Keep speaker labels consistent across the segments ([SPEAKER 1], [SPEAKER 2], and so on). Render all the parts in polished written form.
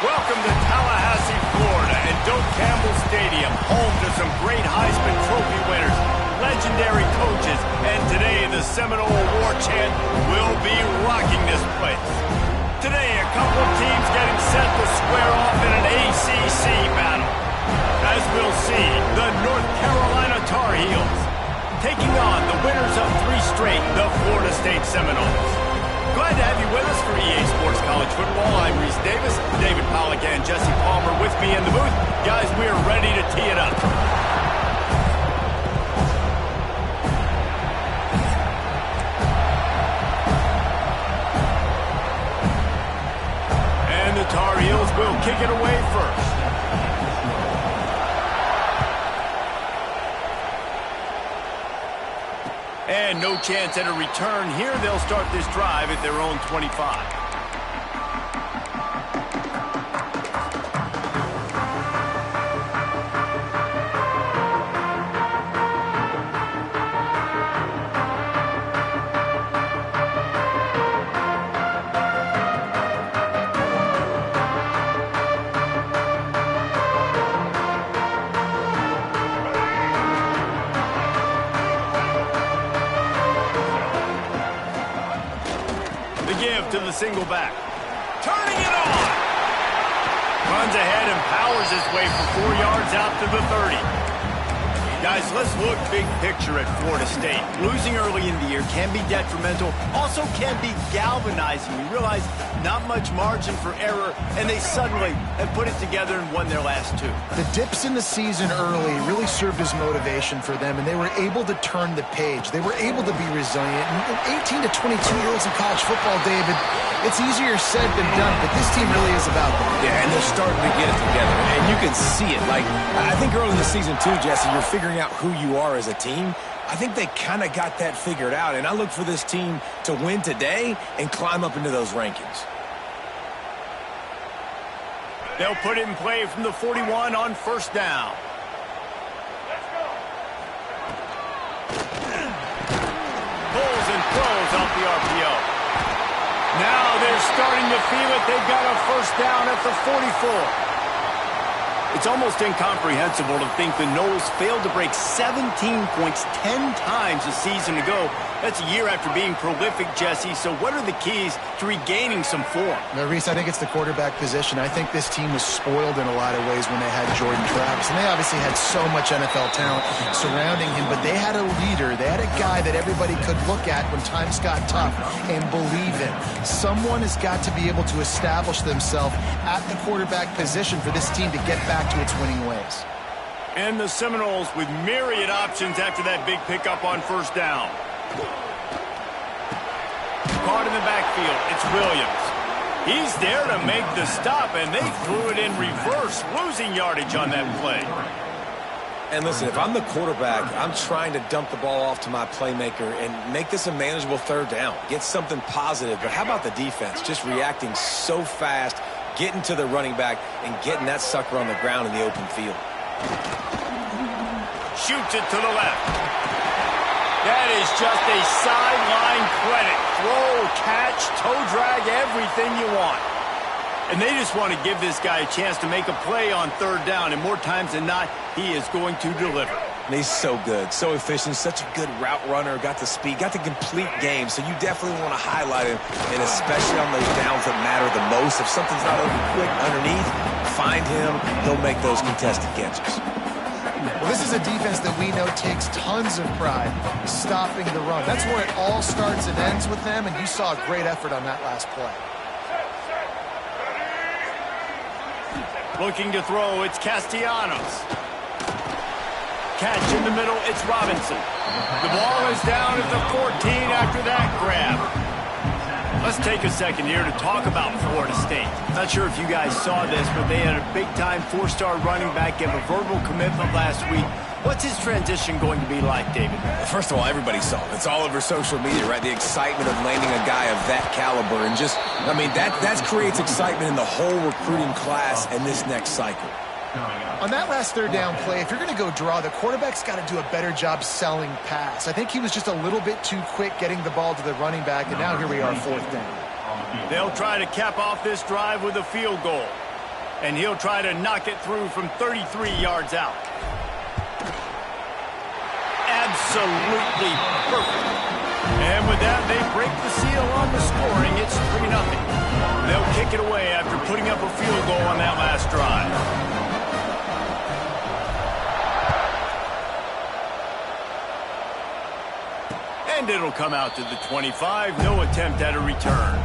[SPEAKER 1] Welcome to Tallahassee, Florida, and Doak Campbell Stadium, home to some great Heisman Trophy winners, legendary coaches, and today the Seminole War Chant will be rocking this place. Today, a couple of teams getting set to square off in an ACC battle. As we'll see, the North Carolina Tar Heels taking on the winners of 3 straight, the Florida State Seminoles. Glad to have you with us for EA Sports College Football. I'm Reese Davis, David Pollack and Jesse Palmer with me in the booth. Guys, we are ready to tee it up. And the Tar Heels will kick it away first. And no chance at a return here. They'll start this drive at their own 25. To the single back. Turning it on! Runs ahead and powers his way for 4 yards out to the 30. Guys, let's look big picture at Florida State. Losing early in the year can be detrimental, also can be galvanizing. You realize not much margin for error, and they suddenly have put it together and won their last 2.
[SPEAKER 2] The dips in the season early really served as motivation for them, and they were able to turn the page. They were able to be resilient. And 18 to 22-year-olds in college football, David, it's easier said than done, but this team really is about them.
[SPEAKER 3] Yeah, and they're starting to get it together, and you can see it. Like, I think early in the season, too, Jesse, you're figuring out who you are as a team. I think they kind of got that figured out, and I look for this team to win today and climb up into those rankings.
[SPEAKER 1] They'll put it in play from the 41 on first down. Pulls and throws off the RPO. Now they're starting to feel it. They've got a first down at the 44. It's almost incomprehensible to think the Noles failed to break 17 points 10 times a season ago. That's a year after being prolific, Jesse. So what are the keys to regaining some form?
[SPEAKER 2] Now, Reese, I think it's the quarterback position. I think this team was spoiled in a lot of ways when they had Jordan Travis. And they obviously had so much NFL talent surrounding him, but they had a leader. They had a guy that everybody could look at when times got tough and believe in. Someone has got to be able to establish themselves at the quarterback position for this team to get back to its winning ways.
[SPEAKER 1] And the Seminoles with myriad options after that big pickup on first down. Caught in the backfield, it's Williams. He's there to make the stop, and they threw it in reverse, losing yardage on that play.
[SPEAKER 3] And listen, if I'm the quarterback, I'm trying to dump the ball off to my playmaker and make this a manageable third down. Get something positive. But how about the defense? Just reacting so fast, getting to the running back, and getting that sucker on the ground in the open field.
[SPEAKER 1] Shoots it to the left. That is just a sideline credit. Throw, catch, toe drag, everything you want. And they just want to give this guy a chance to make a play on third down, and more times than not, he is going to deliver.
[SPEAKER 3] And he's so good, so efficient, such a good route runner, got the speed, got the complete game, so you definitely want to highlight him, and especially on those downs that matter the most. If something's not open quick underneath, find him, he'll make those contested catches.
[SPEAKER 2] Well, this is a defense that we know takes tons of pride stopping the run. That's where it all starts and ends with them, and you saw a great effort on that last play.
[SPEAKER 1] Looking to throw, it's Castellanos. Catch in the middle, it's Robinson. The ball is down at the 14 after that grab. Let's take a second here to talk about Florida State. Not sure if you guys saw this, but they had a big-time 4-star running back give a verbal commitment last week. What's his transition going to be like, David?
[SPEAKER 3] First of all, everybody saw it. It's all over social media, right? The excitement of landing a guy of that caliber. And just, I mean, that creates excitement in the whole recruiting class and this next cycle.
[SPEAKER 2] On that last third down play, if you're going to go draw, the quarterback's got to do a better job selling pass. I think he was just a little bit too quick getting the ball to the running back, and now here we are, fourth down.
[SPEAKER 1] They'll try to cap off this drive with a field goal. And he'll try to knock it through from 33 yards out. Absolutely perfect. And with that, they break the seal on the scoring. It's 3-0. They'll kick it away after putting up a field goal on that last drive. And it'll come out to the 25. No attempt at a return.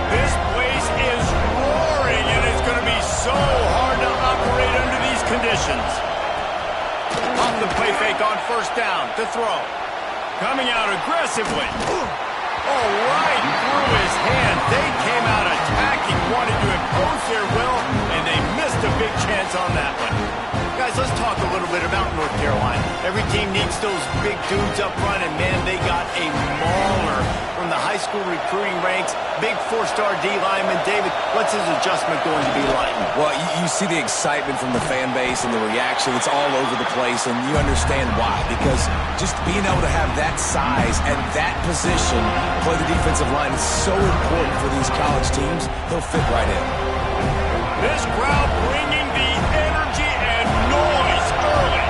[SPEAKER 1] This place is roaring, and it's going to be so hard to operate under these conditions. Off the play fake on first down to throw. Coming out aggressively. Oh, right through his hand. They came out attacking, wanted to impose their will, and they missed a big chance on that one. Guys, let's talk a little bit about North Carolina. Every team needs those big dudes up front, and man, they got a mauler from the high school recruiting ranks. Big four-star D lineman. David, what's his adjustment going to be like?
[SPEAKER 3] Well, you see the excitement from the fan base and the reaction. It's all over the place, and you understand why. Because just being able to have that size and that position, play the defensive line, is so important for these college teams. They'll fit right in.
[SPEAKER 1] This crowd bringing the energy and noise early.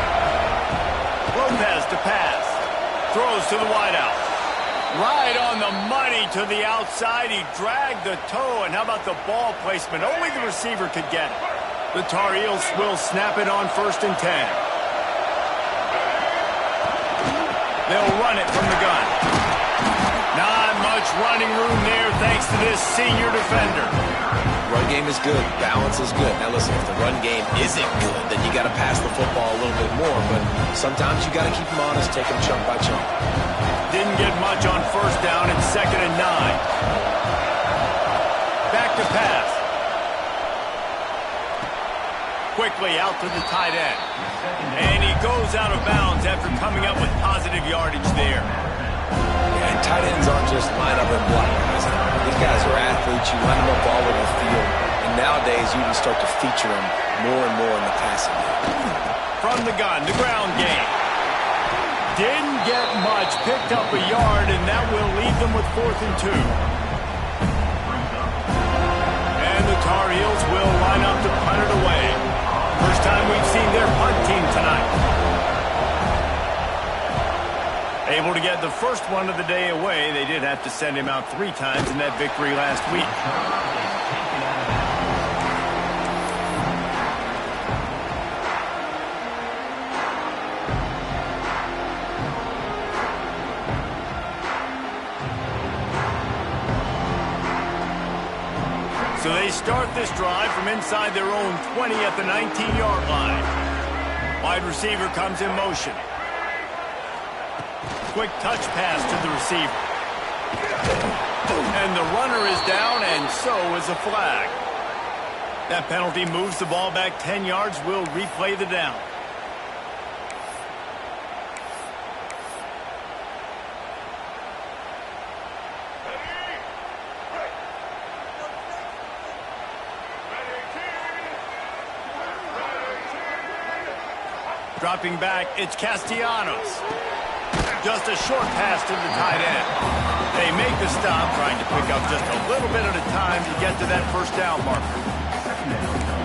[SPEAKER 1] Lopez to pass. Throws to the wideout. Right on the money to the outside. He dragged the toe, and how about the ball placement? Only the receiver could get it. The Tar Heels will snap it on 1st and 10. They'll run it from the gun. Not much running room there thanks to this senior defender.
[SPEAKER 3] Run game is good. Balance is good. Now listen, if the run game isn't good, then you got to pass the football a little bit more. But sometimes you got to keep them honest, take them chunk by chunk.
[SPEAKER 1] Didn't get much on first down. It's 2nd and 9. Back to pass. Quickly out to the tight end. And he goes out of bounds after coming up with positive yardage there.
[SPEAKER 3] Yeah, and tight ends aren't just line up and block guys. These guys are athletes. You line them up all over the field. And nowadays, you can start to feature them more and more in the passing game.
[SPEAKER 1] From the gun, the ground game. Didn't get much. Picked up a yard, and that will leave them with 4th and 2. And the Tar Heels will line up to punt it away. First time we've seen their punt team tonight. Able to get the first one of the day away. They did have to send him out 3 times in that victory last week. So they start this drive from inside their own 20 at the 19-yard line. Wide receiver comes in motion. Quick touch pass to the receiver. And the runner is down, and so is a flag. That penalty moves the ball back 10 yards. We'll replay the down. Dropping back, it's Castellanos. Just a short pass to the tight end. They make the stop, trying to pick up just a little bit at a time to get to that first down marker.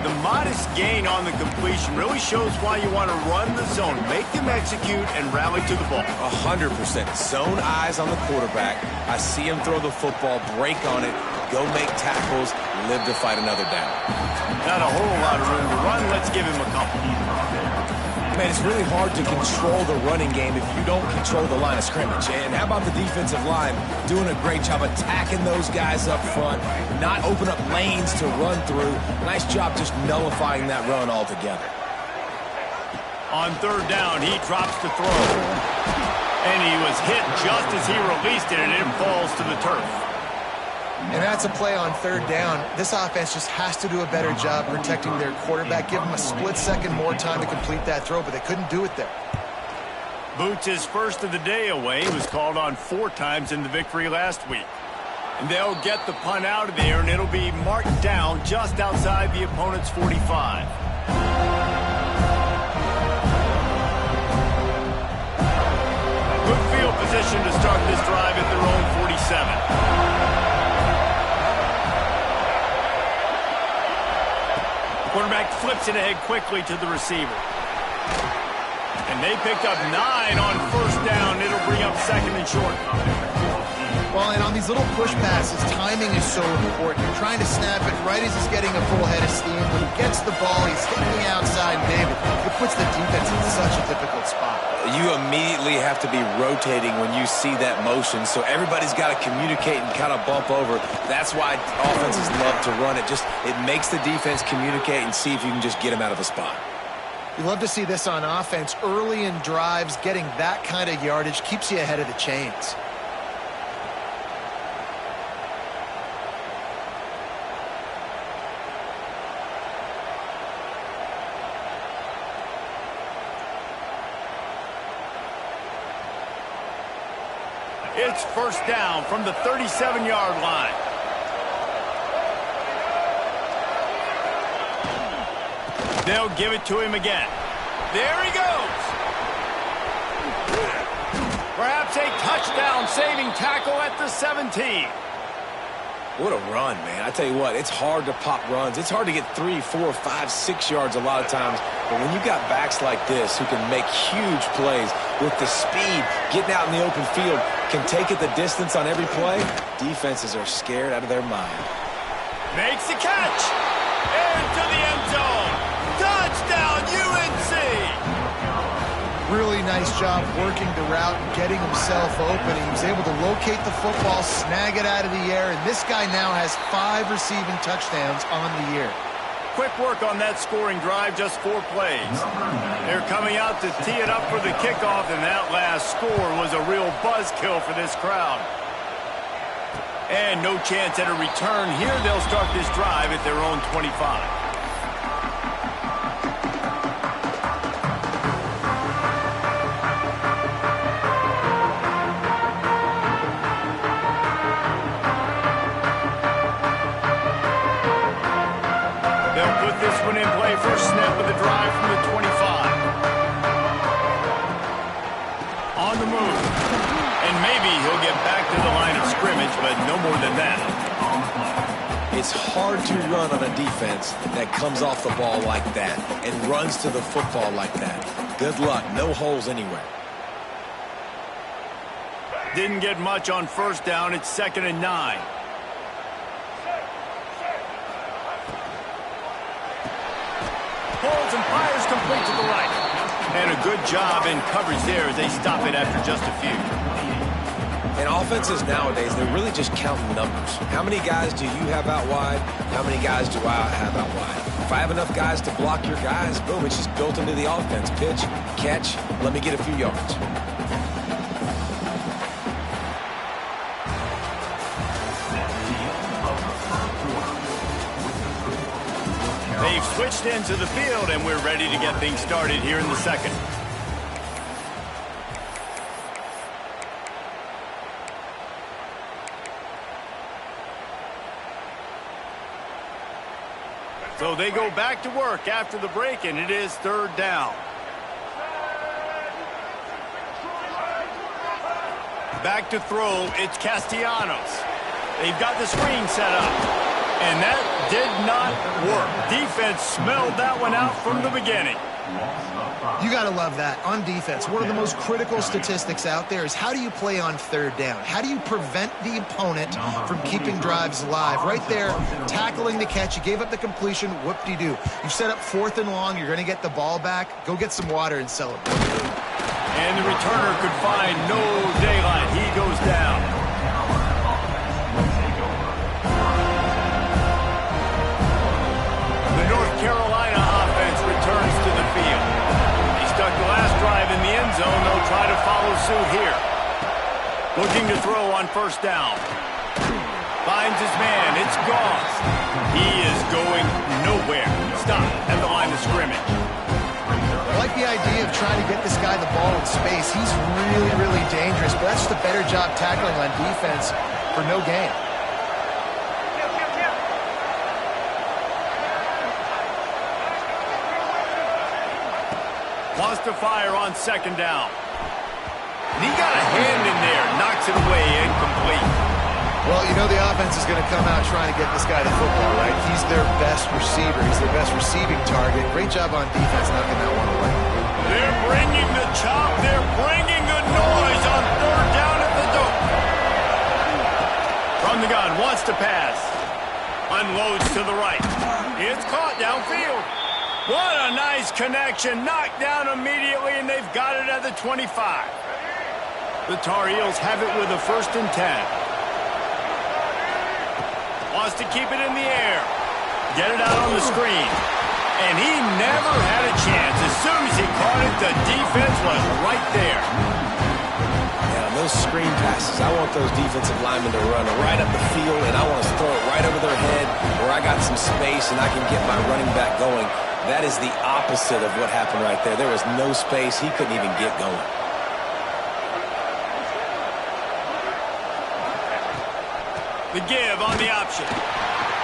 [SPEAKER 1] The modest gain on the completion really shows why you want to run the zone. Make them execute and rally to the ball.
[SPEAKER 3] 100%. Zone eyes on the quarterback. I see him throw the football, break on it, go make tackles, live to fight another down.
[SPEAKER 1] Not a whole lot of room to run. Let's give him a couple.
[SPEAKER 3] Man, it's really hard to control the running game if you don't control the line of scrimmage. And how about the defensive line doing a great job attacking those guys up front, not open up lanes to run through. Nice job just nullifying that run altogether.
[SPEAKER 1] On 3rd down, he drops to throw. And he was hit just as he released it, and it falls to the turf.
[SPEAKER 2] And that's a play on 3rd down. This offense just has to do a better job protecting their quarterback. Give them a split second more time to complete that throw, but they couldn't do it there.
[SPEAKER 1] Boots his first of the day away. He was called on 4 times in the victory last week. And they'll get the punt out of there, and it'll be marked down just outside the opponent's 45. position to start this drive at their own 47. Quarterback flips it ahead quickly to the receiver. And they picked up 9 on first down. It'll bring up second and short.
[SPEAKER 2] Well, and on these little push passes, timing is so important. You're trying to snap it right as he's getting a full head of steam. When he gets the ball, he's hitting the outside, David. It puts the defense in such a difficult spot.
[SPEAKER 3] You immediately have to be rotating when you see that motion, so everybody's got to communicate and kind of bump over. That's why offenses love to run it. It makes the defense communicate and see if you can just get them out of a spot.
[SPEAKER 2] You love to see this on offense. Early in drives, getting that kind of yardage keeps you ahead of the chains.
[SPEAKER 1] It's first down from the 37-yard line. They'll give it to him again. There he goes. Perhaps a touchdown-saving tackle at the 17.
[SPEAKER 3] What a run, man. I tell you what, it's hard to pop runs. It's hard to get 3, 4, 5, 6 yards a lot of times. But when you've got backs like this who can make huge plays with the speed, getting out in the open field, can take it the distance on every play, defenses are scared out of their mind.
[SPEAKER 1] Makes the catch. Into the end zone. Touchdown, UNC!
[SPEAKER 2] Really nice job working the route and getting himself open. He was able to locate the football, snag it out of the air, and this guy now has 5 receiving touchdowns on the year.
[SPEAKER 1] Quick work on that scoring drive, just 4 plays. They're coming out to tee it up for the kickoff, and that last score was a real buzzkill for this crowd. And no chance at a return here. They'll start this drive at their own 25. In play, first snap of the drive from the 25. On the move. And maybe he'll get back to the line of scrimmage, but no more than that.
[SPEAKER 3] It's hard to run on a defense that comes off the ball like that and runs to the football like that. Good luck. No holes anywhere.
[SPEAKER 1] Didn't get much on first down. It's 2nd and 9. Pulls and fires complete to the right. And a good job in coverage there as they stop it after just a few.
[SPEAKER 3] And offenses nowadays, they're really just counting numbers. How many guys do you have out wide? How many guys do I have out wide? If I have enough guys to block your guys, boom, it's just built into the offense. Pitch, catch, let me get a few yards.
[SPEAKER 1] They've switched into the field, and we're ready to get things started here in the second. So they go back to work after the break, and it is 3rd down. Back to throw, it's Castellanos. They've got the screen set up. And that did not work. Defense smelled that one out from the beginning.
[SPEAKER 2] You got to love that. On defense, one of the most critical statistics out there is how do you play on 3rd down? How do you prevent the opponent from keeping drives alive? Right there, tackling the catch. You gave up the completion. Whoop-de-doo. You set up 4th and long. You're going to get the ball back. Go get some water and celebrate.
[SPEAKER 1] And the returner could find no daylight. He goes down. North Carolina offense returns to the field. He stuck the last drive in the end zone. They'll try to follow suit here. Looking to throw on first down. Finds his man. It's gone. He is going nowhere. Stop at the line of scrimmage.
[SPEAKER 2] I like the idea of trying to get this guy the ball in space. He's really, really dangerous, but that's just a better job tackling on defense for no gain. Wants to fire on 2nd down. And he got a hand in
[SPEAKER 1] incomplete.
[SPEAKER 2] Well, you know the offense is going to come out trying to get this guy the football, right? He's their best receiver. He's their best receiving target. Great job on defense knocking that one away.
[SPEAKER 1] They're bringing the chop. They're bringing the noise on third down at the dope. From the gun, wants to pass. Unloads to the right. It's caught downfield. What a nice connection. Knocked down immediately, and they've got it at the 25. The Tar Heels have it with a 1st and 10. Wants to keep it in the air. Get it out on the screen. And he never had a chance. As soon as he caught it, the defense was right there.
[SPEAKER 3] Yeah, those screen passes, I want those defensive linemen to run right up the field, and I want to throw it right over their head where I got some space and I can get my running back going. That is the opposite of what happened right there. There was no space. He couldn't even get going.
[SPEAKER 1] The give on the option.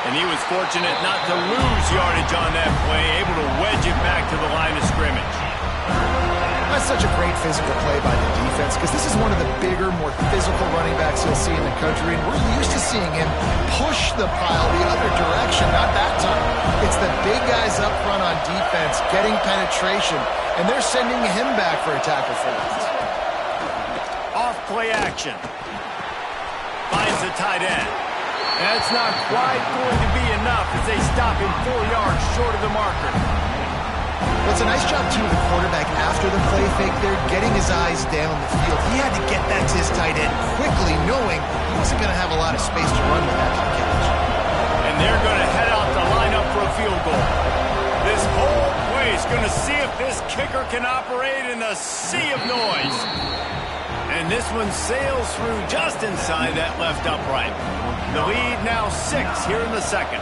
[SPEAKER 1] And he was fortunate not to lose yardage on that play, able to wedge it back to the line of scrimmage.
[SPEAKER 2] That's such a great physical play by the defense because this is one of the bigger, more physical running backs you'll see in the country, and we're used to seeing him push the pile the other direction, not that time. It's the big guys up front on defense getting penetration, and they're sending him back for a tackle for loss.
[SPEAKER 1] Off play action. Finds the tight end. That's not quite going to be enough as they stop him 4 yards short of the marker.
[SPEAKER 2] Well, it's a nice job, too, of the quarterback after the play fake there, getting his eyes down the field. He had to get that to his tight end quickly, knowing he wasn't going to have a lot of space to run with that catch.
[SPEAKER 1] And they're going to head out to line up for a field goal. This whole play is going to see if this kicker can operate in the sea of noise. And this one sails through just inside that left upright. The lead now 6 here in the second.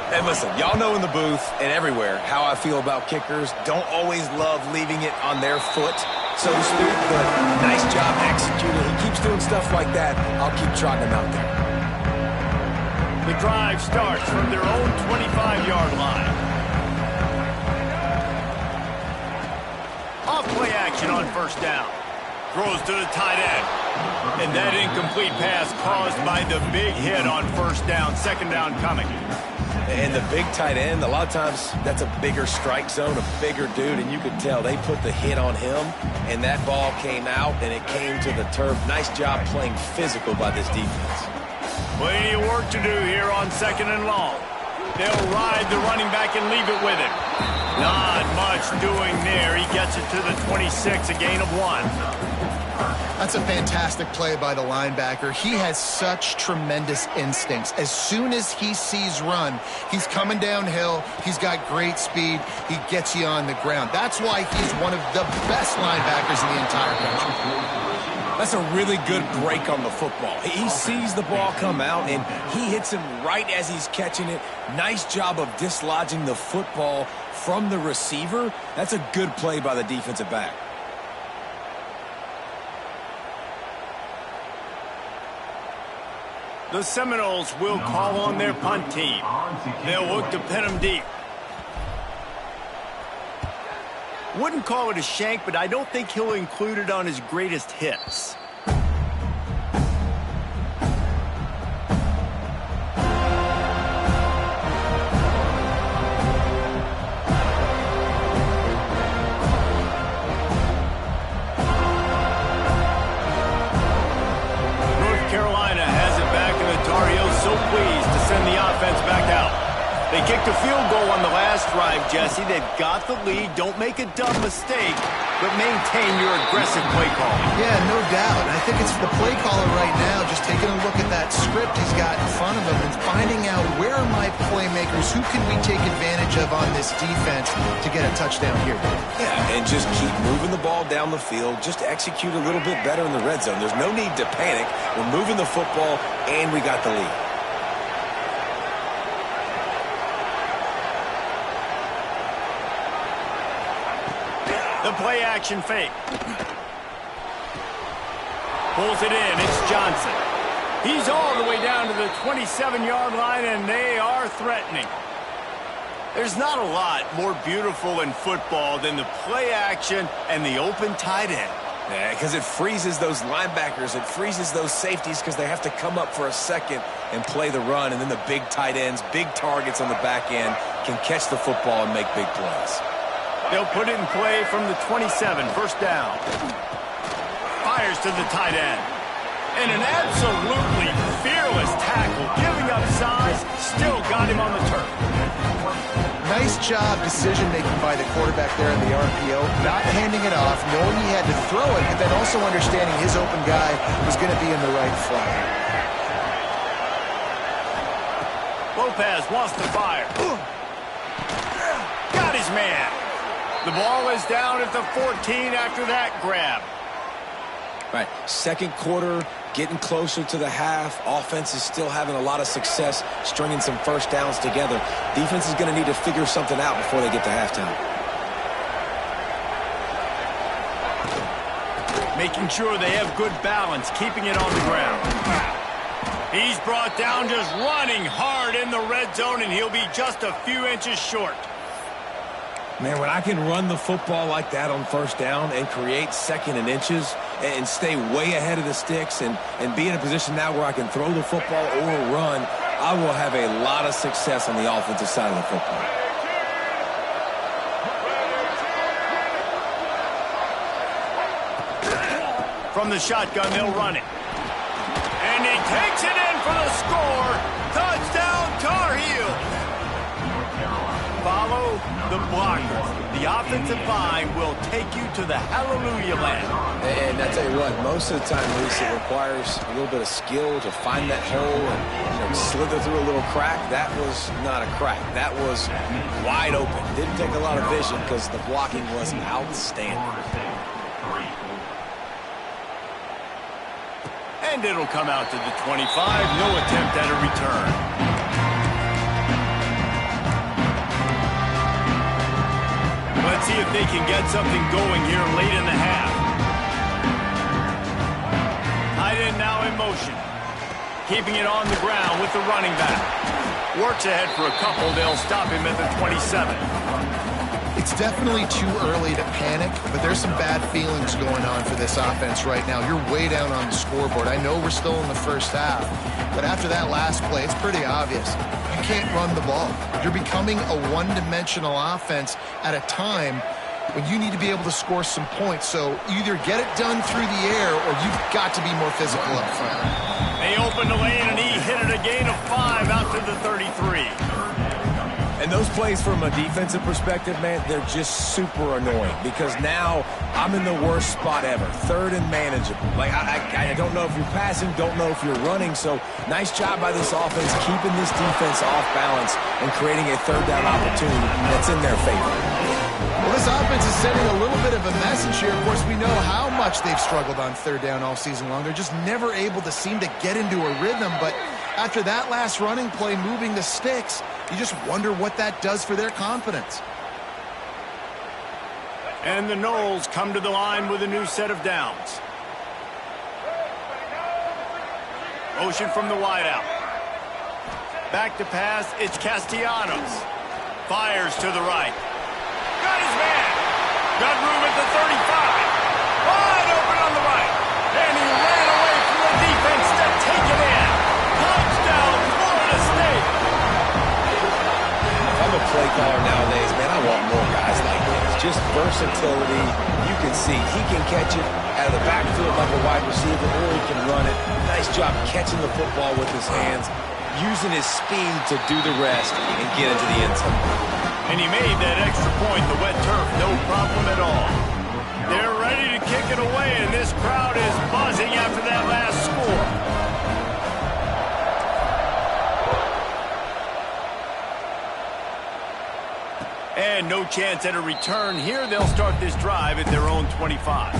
[SPEAKER 3] And listen, y'all know in the booth and everywhere how I feel about kickers. Don't always love leaving it on their foot, so to speak, but nice job executing. He keeps doing stuff like that. I'll keep trotting him out there.
[SPEAKER 1] The drive starts from their own 25-yard line. Off play action on 1st down. Throws to the tight end. And that incomplete pass caused by the big hit on 1st down. 2nd down coming.
[SPEAKER 3] And the big tight end, a lot of times that's a bigger strike zone, a bigger dude, and you could tell they put the hit on him, and that ball came out, and it came to the turf. Nice job playing physical by this defense.
[SPEAKER 1] Plenty of work to do here on 2nd and long. They'll ride the running back and leave it with him. Not much doing there. He gets it to the 26, a gain of 1.
[SPEAKER 2] That's a fantastic play by the linebacker. He has such tremendous instincts. As soon as he sees run, he's coming downhill. He's got great speed. He gets you on the ground. That's why he's one of the best linebackers in the entire country.
[SPEAKER 3] That's a really good break on the football. He sees the ball come out, and he hits him right as he's catching it. Nice job of dislodging the football from the receiver. That's a good play by the defensive back.
[SPEAKER 1] The Seminoles will call on their punt team. They'll look to pin them deep. Wouldn't call it a shank, but I don't think he'll include it on his greatest hits. Pleased to send the offense back out. They kicked a field goal on the last drive, Jesse. They've got the lead. Don't make a dumb mistake, but maintain your aggressive play calling.
[SPEAKER 2] Yeah, no doubt. I think it's the play caller right now just taking a look at that script he's got in front of him and finding out where are my playmakers, who can we take advantage of on this defense to get a touchdown here.
[SPEAKER 3] Yeah, and just keep moving the ball down the field. Just execute a little bit better in the red zone. There's no need to panic. We're moving the football, and we got the lead.
[SPEAKER 1] The play action fake. Pulls it in. It's Johnson. He's all the way down to the 27-yard line, and they are threatening. There's not a lot more beautiful in football than the play action and the open tight end.
[SPEAKER 3] Yeah, because it freezes those linebackers. It freezes those safeties because they have to come up for a second and play the run. And then the big tight ends, big targets on the back end can catch the football and make big plays.
[SPEAKER 1] They'll put it in play from the 27, first down. Fires to the tight end. And an absolutely fearless tackle, giving up size, still got him on the turf.
[SPEAKER 2] Nice job decision-making by the quarterback there in the RPO, not handing it off, knowing he had to throw it, but then also understanding his open guy was going to be in the right flat.
[SPEAKER 1] Lopez wants to fire. Got his man. The ball is down at the 14 after that grab.
[SPEAKER 3] Right, second quarter, getting closer to the half. Offense is still having a lot of success stringing some first downs together. Defense is going to need to figure something out before they get to halftime.
[SPEAKER 1] Making sure they have good balance, keeping it on the ground. He's brought down, just running hard in the red zone, and he'll be just a few inches short.
[SPEAKER 3] Man, when I can run the football like that on first down and create second and inches and stay way ahead of the sticks and be in a position now where I can throw the football or run, I will have a lot of success on the offensive side of the football.
[SPEAKER 1] From the shotgun, they'll run it. And he takes it in for the score. Touchdown, Tar Heels. Follow the blockers. The offensive line will take you to the hallelujah land.
[SPEAKER 3] And I tell you what, most of the time, Reese, it requires a little bit of skill to find that hole and slither through a little crack. That was not a crack. That was wide open. Didn't take a lot of vision because the blocking was outstanding.
[SPEAKER 1] And it'll come out to the 25. No attempt at a return. Let's see if they can get something going here late in the half. Tight end now in motion. Keeping it on the ground with the running back. Works ahead for a couple. They'll stop him at the 27.
[SPEAKER 2] It's definitely too early to panic, but there's some bad feelings going on for this offense right now. You're way down on the scoreboard. I know we're still in the first half, but after that last play, it's pretty obvious. You can't run the ball. You're becoming a one-dimensional offense at a time when you need to be able to score some points. So either get it done through the air or you've got to be more physical up front.
[SPEAKER 1] They opened the lane, and he hit it a gain of 5 out to the 33.
[SPEAKER 3] And those plays from a defensive perspective, man, they're just super annoying because now I'm in the worst spot ever. Third and manageable. Like, I don't know if you're passing, don't know if you're running. So nice job by this offense keeping this defense off balance and creating a third down opportunity that's in their favor.
[SPEAKER 2] Well, this offense is sending a little bit of a message here. Of course, we know how much they've struggled on third down all season long. They're just never able to seem to get into a rhythm. But after that last running play, moving the sticks, you just wonder what that does for their confidence.
[SPEAKER 1] And the Knowles come to the line with a new set of downs. Motion from the wideout. Back to pass, it's Castellanos. Fires to the right. Got his man. Got room at the 35. Wide open on the right. And he ran away from the defense to take it in. Touchdown, Florida State.
[SPEAKER 3] If I'm a play caller nowadays, man, I want more guys like this. Just versatility. You can see he can catch it out of the backfield like a wide receiver, or he can run it. Nice job catching the football with his hands, using his speed to do the rest and get into the end zone.
[SPEAKER 1] And he made that extra point, the wet turf, no problem at all. They're ready to kick it away, and this crowd is buzzing after that last score. And no chance at a return here. They'll start this drive at their own 25.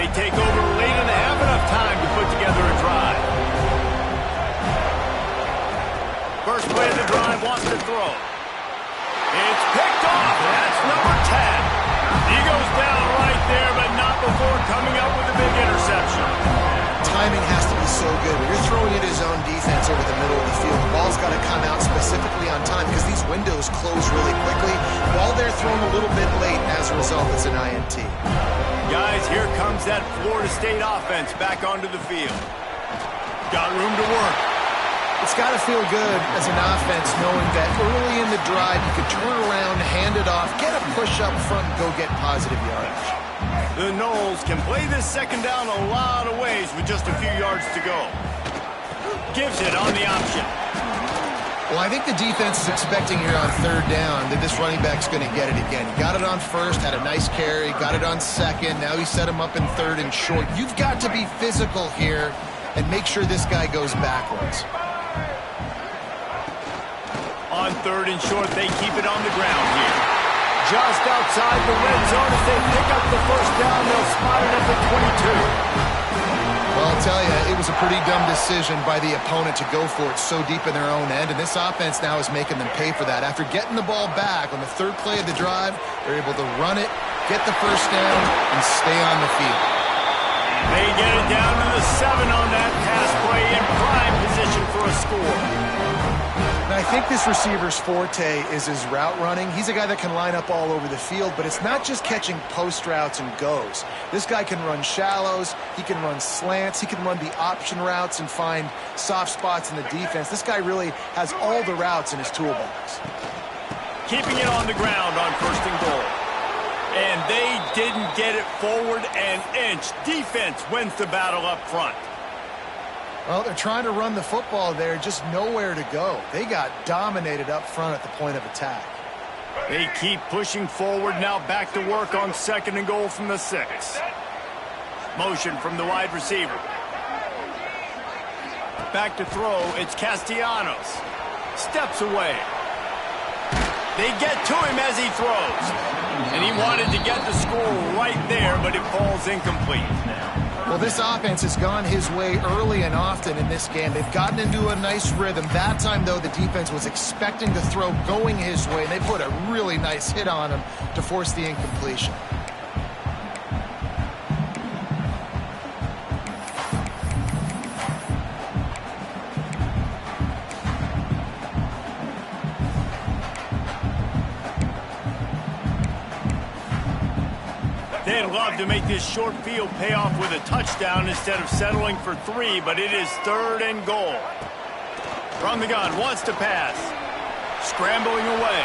[SPEAKER 1] They take over late in the half, enough time to put together a drive. First play of the drive, wants to throw. It's picked off. That's number 10. He goes down right there, but not before coming up with a big interception.
[SPEAKER 2] Timing has to be so good. When you're throwing it his own defense over the middle of on time because these windows close really quickly. Ball there thrown a little bit late. As a result, it's an INT.
[SPEAKER 1] Guys, here comes that Florida State offense back onto the field. Got room to work.
[SPEAKER 2] It's got to feel good as an offense knowing that early in the drive you could turn around, hand it off, get a push up front, and go get positive yardage.
[SPEAKER 1] The Noles can play this second down a lot of ways with just a few yards to go. Gives it on the option.
[SPEAKER 2] Well, I think the defense is expecting here on third down that this running back's going to get it again. He got it on first, had a nice carry, got it on second. Now he set him up in third and short. You've got to be physical here and make sure this guy goes backwards.
[SPEAKER 1] On third and short, they keep it on the ground here. Just outside the red zone, if they pick up the first down, they'll spot it at the 22.
[SPEAKER 2] Well, I'll tell you, it was a pretty dumb decision by the opponent to go for it so deep in their own end, and this offense now is making them pay for that. After getting the ball back on the third play of the drive, they're able to run it, get the first down, and stay on the field.
[SPEAKER 1] They get it down to the 7 on that pass play in prime position for a score.
[SPEAKER 2] And I think this receiver's forte is his route running. He's a guy that can line up all over the field, but it's not just catching post routes and goes. This guy can run shallows, he can run slants, he can run the option routes and find soft spots in the defense. This guy really has all the routes in his toolbox.
[SPEAKER 1] Keeping it on the ground on first and goal. And they didn't get it forward an inch. Defense wins the battle up front.
[SPEAKER 2] Well, they're trying to run the football there, just nowhere to go. They got dominated up front at the point of attack.
[SPEAKER 1] They keep pushing forward, now back to work on second and goal from the 6. Motion from the wide receiver. Back to throw, it's Castellanos. Steps away. They get to him as he throws. And he wanted to get the score right there, but it falls incomplete.
[SPEAKER 2] Well, this offense has gone his way early and often in this game. They've gotten into a nice rhythm. That time, though, the defense was expecting the throw going his way, and they put a really nice hit on him to force the incompletion.
[SPEAKER 1] They'd love to make this short field pay off with a touchdown instead of settling for 3, but it is third and goal. From the gun, wants to pass. Scrambling away.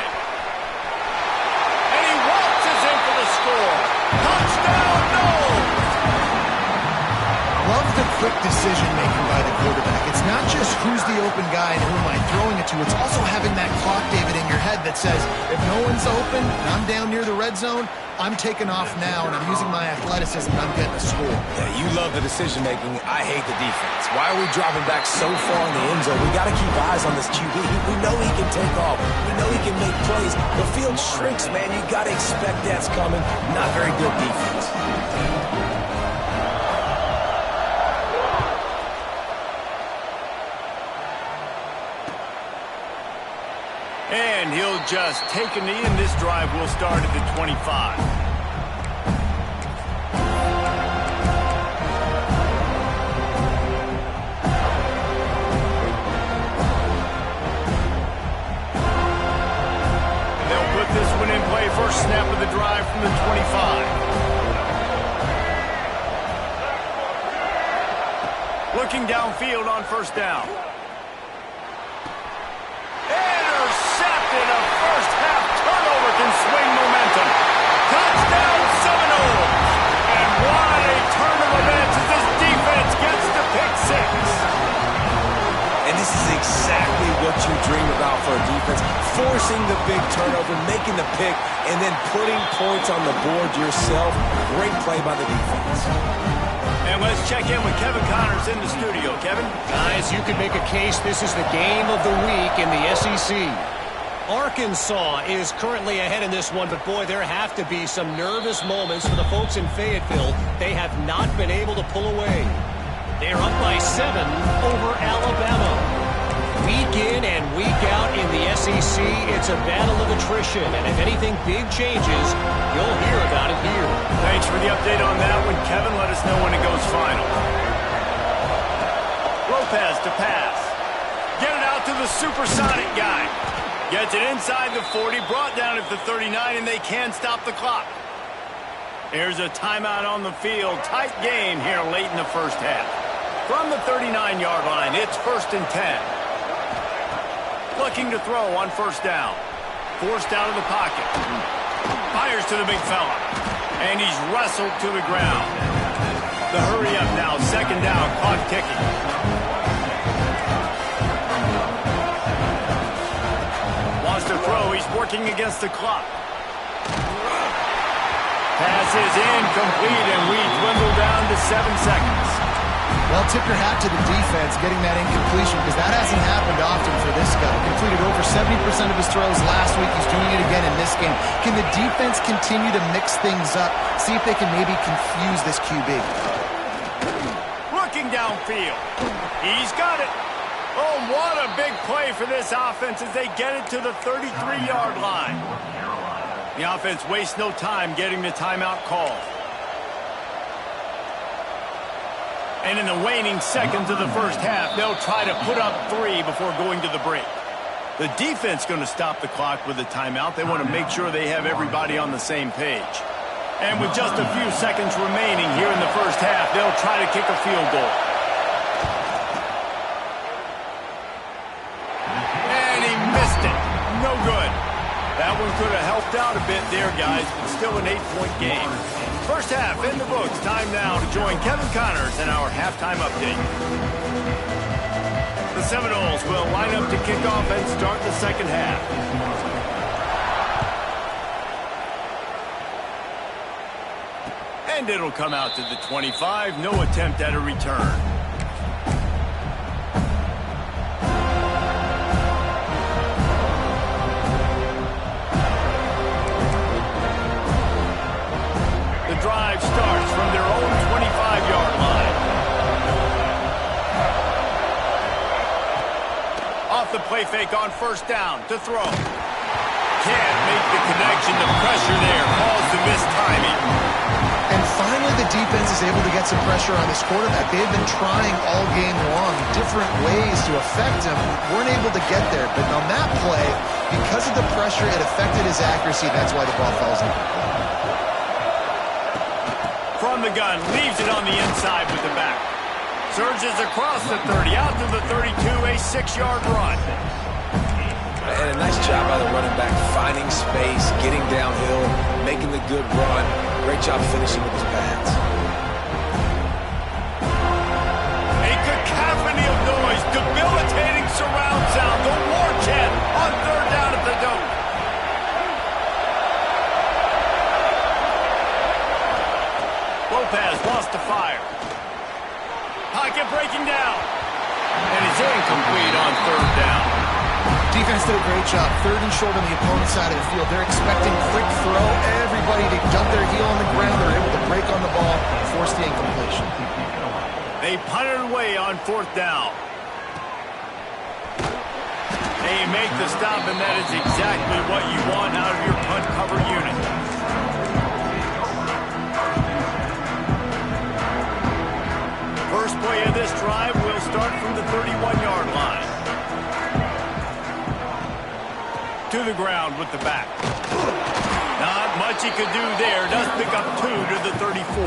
[SPEAKER 1] And he waltzes in for the score. Touchdown, Noles!
[SPEAKER 2] Love the quick decision-making by the quarterback. It's not just who's the open guy and who am I throwing it to. It's also having that clock, David, in your head that says, if no one's open and I'm down near the red zone, I'm taking off now, and I'm using my athleticism, and I'm getting a score.
[SPEAKER 3] Yeah, you love the decision-making. I hate the defense. Why are we dropping back so far in the end zone? We got to keep eyes on this QB. We know he can take off. We know he can make plays. The field shrinks, man. You got to expect that's coming. Not very good defense.
[SPEAKER 1] And he'll just take a knee, and this drive will start at the 25. They'll put this one in play. First snap of the drive from the 25. Looking downfield on first down. And a first-half turnover can swing momentum. Touchdown, Seminoles! And what a turn of events as this defense gets to pick 6.
[SPEAKER 3] And this is exactly what you dream about for a defense. Forcing the big turnover, making the pick, and then putting points on the board yourself. Great play by the defense.
[SPEAKER 1] And let's check in with Kevin Connors in the studio. Kevin?
[SPEAKER 4] Guys, you could make a case this is the game of the week in the SEC. Arkansas is currently ahead in this one, but boy, there have to be some nervous moments for the folks in Fayetteville. They have not been able to pull away. They're up by 7 over Alabama. Week in and week out in the SEC, it's a battle of attrition, and if anything big changes, you'll hear about it here.
[SPEAKER 1] Thanks for the update on that one, Kevin. Let us know when it goes final. Lopez to pass. Get it out to the supersonic guy. Gets it inside the 40, brought down at the 39, and they can stop the clock. Here's a timeout on the field. Tight game here late in the first half. From the 39-yard line, it's 1st and 10. Looking to throw on 1st down. Forced out of the pocket. Fires to the big fella. And he's wrestled to the ground. The hurry up now, 2nd down, clock ticking. Wants to throw, he's working against the clock. Pass is incomplete, and we dwindle down to 7 seconds.
[SPEAKER 2] Well, tip your hat to the defense getting that incompletion, because that hasn't happened often for this guy. Completed over 70% of his throws last week. He's doing it again in this game. Can the defense continue to mix things up? See if they can maybe confuse this QB.
[SPEAKER 1] Looking downfield. He's got it. Oh, what a big play for this offense as they get it to the 33-yard line. The offense wastes no time getting the timeout call. And in the waning seconds of the first half, they'll try to put up 3 before going to the break. The defense going to stop the clock with a timeout. They want to make sure they have everybody on the same page. And with just a few seconds remaining here in the first half, they'll try to kick a field goal. And he missed it. No good. That one could have helped out a bit there, guys, but still an 8-point game. First half in the books. Time now to join Kevin Connors in our halftime update. The Seminoles will line up to kick off and start the second half. And it'll come out to the 25. No attempt at a return. Drive starts from their own 25-yard line. Off the play fake on 1st down to throw. Can't make the connection. The pressure there caused the missed timing.
[SPEAKER 2] And finally the defense is able to get some pressure on this quarterback. They've been trying all game long different ways to affect him. Weren't able to get there. But on that play, because of the pressure, it affected his accuracy. That's why the ball falls in.
[SPEAKER 1] From the gun, leaves it on the inside with the back. Surges across the 30, out to the 32, a 6-yard run.
[SPEAKER 3] And a nice job by the running back, finding space, getting downhill, making the good run. Great job finishing with his pads.
[SPEAKER 1] A cacophony of noise, debilitating surround sound. The war chant on 3rd down at the Dome. Lopez wants to fire. Pocket breaking down. And it's incomplete on 3rd down.
[SPEAKER 2] Defense did a great job. 3rd and short on the opponent's side of the field. They're expecting quick throw. Everybody to dump their heel on the ground. They're able to break on the ball, force the incompletion.
[SPEAKER 1] They punted away on 4th down. They make the stop, and that is exactly what you want out of your punt cover unit. First play of this drive will start from the 31-yard line. To the ground with the back. Not much he could do there. Does pick up 2 to the 34.